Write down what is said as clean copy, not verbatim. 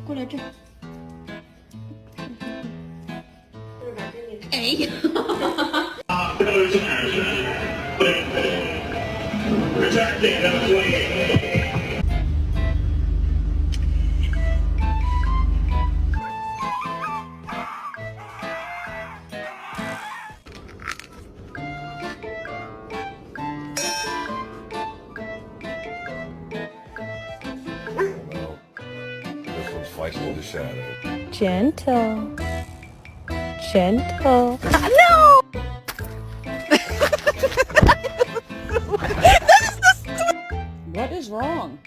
过来这。哎呀！Protecting the fleet. This one's fighting in the shadow. Gentle. Gentle. No! What is wrong?